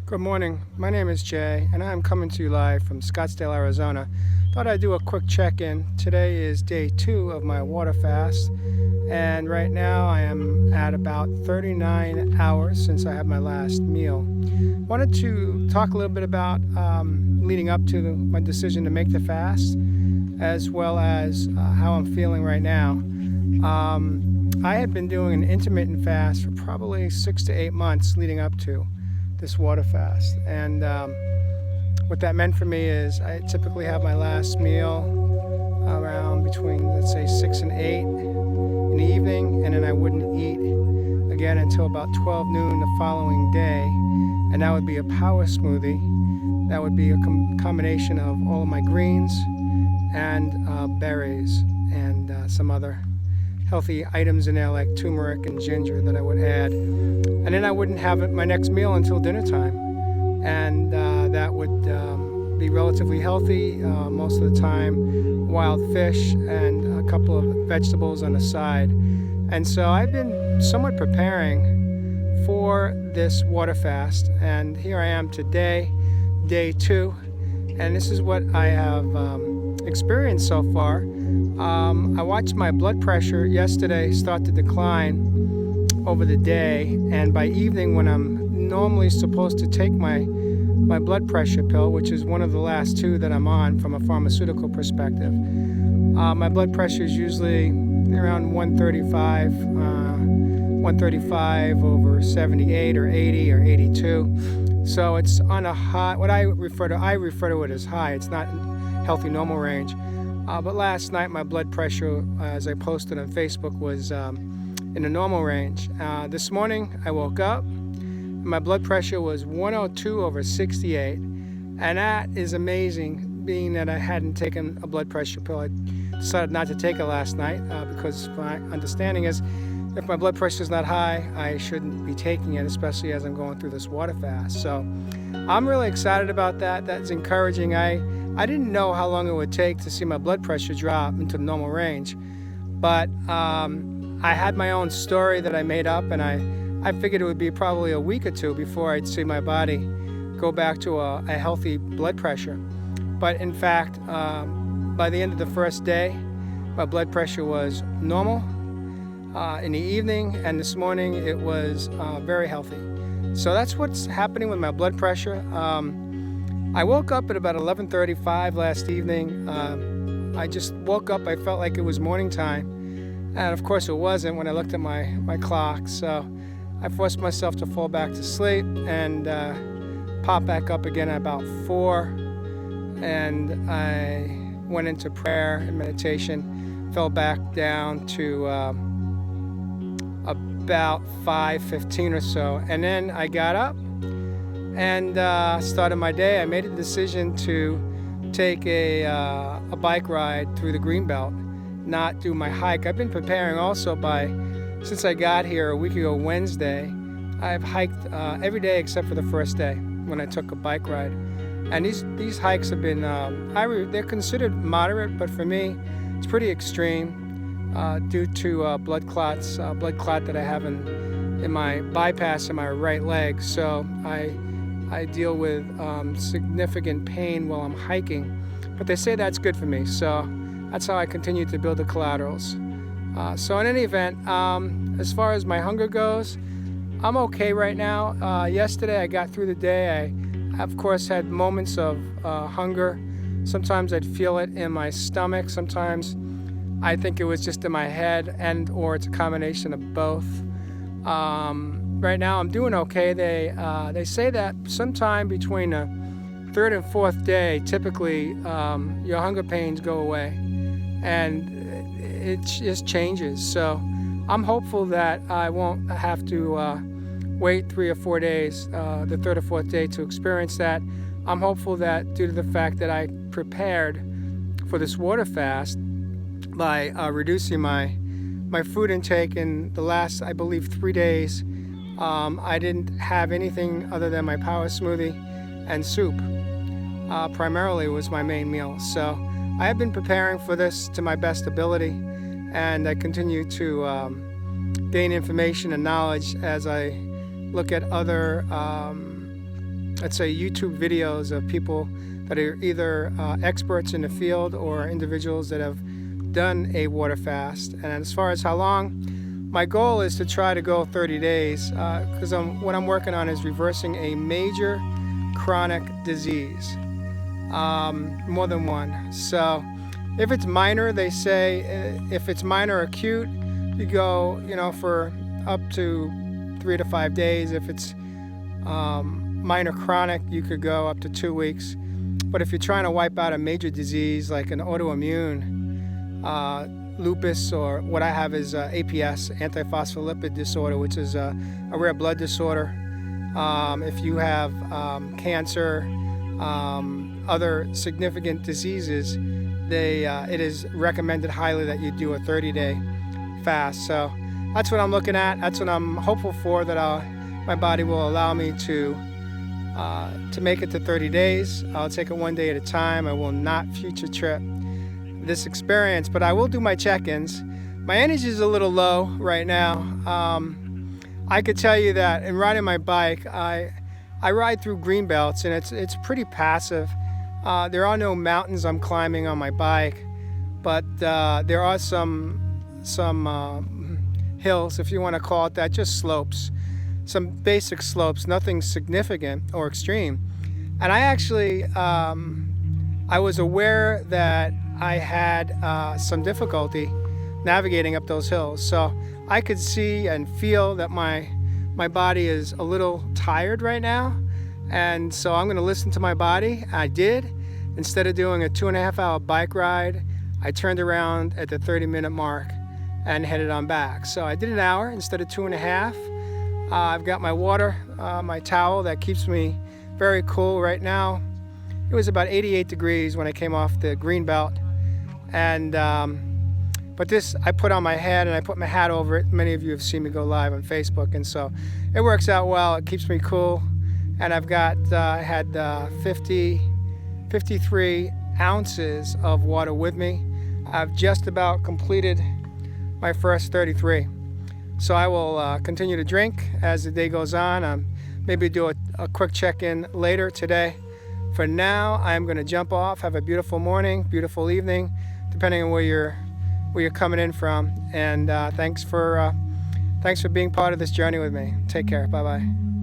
Good morning. My name is Jay, and I'm coming to you live from Scottsdale, Arizona. Thought I'd do a quick check-in. Today is day 2 of my water fast, and right now I am at about 39 hours since I had my last meal. Wanted to talk a little bit about leading up to my decision to make the fast, as well as how I'm feeling right now. I had been doing an intermittent fast for probably 6 to 8 months leading up to this water fast, and what that meant for me is I typically have my last meal around between, let's say, 6 and 8 in the evening, and then I wouldn't eat again until about 12 noon the following day, and that would be a power smoothie. That would be a combination of all of my greens and berries and some other healthy items in there like turmeric and ginger that I would add. And then I wouldn't have my next meal until dinner time. And that would be relatively healthy, most of the time wild fish and a couple of vegetables on the side. And so I've been somewhat preparing for this water fast, and here I am today, day 2, and this is what I have experienced so far. I watched my blood pressure yesterday start to decline over the day, and by evening, when I'm normally supposed to take my blood pressure pill, which is one of the last 2 that I'm on from a pharmaceutical perspective, my blood pressure is usually around 135 over 78 or 80 or 82. So it's on a high, what I refer to it as high. It's not healthy normal range. But last night my blood pressure, as I posted on Facebook, was in the normal range. This morning I woke up, my blood pressure was 102 over 68, and that is amazing, being that I hadn't taken a blood pressure pill. I decided not to take it last night because my understanding is if my blood pressure is not high, I shouldn't be taking it, especially as I'm going through this water fast. So I'm really excited about that. That's encouraging. I didn't know how long it would take to see my blood pressure drop into the normal range, but I had my own story that I made up, and I figured it would be probably a week or 2 before I'd see my body go back to a healthy blood pressure. But in fact, by the end of the first day, my blood pressure was normal in the evening, and this morning it was very healthy. So that's what's happening with my blood pressure. I woke up at about 11:35 last evening. I just woke up, I felt like it was morning time, and of course it wasn't when I looked at my clock. So I forced myself to fall back to sleep and pop back up again at about 4, and I went into prayer and meditation, fell back down to about 5:15 or so, and then I got up and started my day. I made a decision to take a bike ride through the Greenbelt, not do my hike. I've been preparing also since I got here a week ago Wednesday. I've hiked every day except for the first day when I took a bike ride. And these hikes have been, they're considered moderate, but for me, it's pretty extreme due to blood clot that I have in my bypass in my right leg. So I deal with significant pain while I'm hiking, but they say that's good for me, so that's how I continue to build the collaterals. So in any event, as far as my hunger goes, I'm okay right now. Yesterday I got through the day. I, of course, had moments of hunger. Sometimes I'd feel it in my stomach. Sometimes I think it was just in my head, or it's a combination of both. Right now I'm doing okay. They say that sometime between the 3rd and 4th day, typically your hunger pains go away, and it just changes. So I'm hopeful that I won't have to wait 3 or 4 days, the 3rd or 4th day, to experience that. I'm hopeful that due to the fact that I prepared for this water fast by reducing my food intake in the last, I believe, 3 days, I didn't have anything other than my power smoothie and soup. Primarily was my main meal. So I have been preparing for this to my best ability, and I continue to gain information and knowledge as I look at other let's say, YouTube videos of people that are either experts in the field or individuals that have done a water fast. And as far as how long, my goal is to try to go 30 days because what I'm working on is reversing a major chronic disease, more than one. So if it's minor, they say, if it's minor acute, you go, for up to 3 to 5 days. If it's minor chronic, you could go up to 2 weeks. But if you're trying to wipe out a major disease like an autoimmune, lupus, or what I have is APS, antiphospholipid disorder, which is a rare blood disorder. If you have cancer, other significant diseases, it is recommended highly that you do a 30-day fast. So that's what I'm looking at. That's what I'm hopeful for, that my body will allow me to make it to 30 days. I'll take it one day at a time. I will not future trip this experience, but I will do my check-ins. My energy is a little low right now. I could tell you that in riding my bike, I ride through green belts, and it's pretty passive. There are no mountains I'm climbing on my bike, but there are some hills, if you want to call it that, just slopes, some basic slopes, nothing significant or extreme. And I actually, I was aware that I had some difficulty navigating up those hills. So I could see and feel that my body is a little tired right now. And so I'm going to listen to my body. I did. Instead of doing a 2.5-hour bike ride, I turned around at the 30-minute mark and headed on back. So I did an hour instead of 2.5. I've got my water, my towel that keeps me very cool right now. It was about 88 degrees when I came off the green belt. And but this I put on my head, and I put my hat over it. Many of you have seen me go live on Facebook, and so it works out well. It keeps me cool. And I've got, I had 53 ounces of water with me. I've just about completed my first 33. So I will continue to drink as the day goes on. Maybe do a quick check-in later today. For now, I'm going to jump off. Have a beautiful morning, beautiful evening, depending on where you're coming in from. And thanks for being part of this journey with me. Take care. Bye-bye.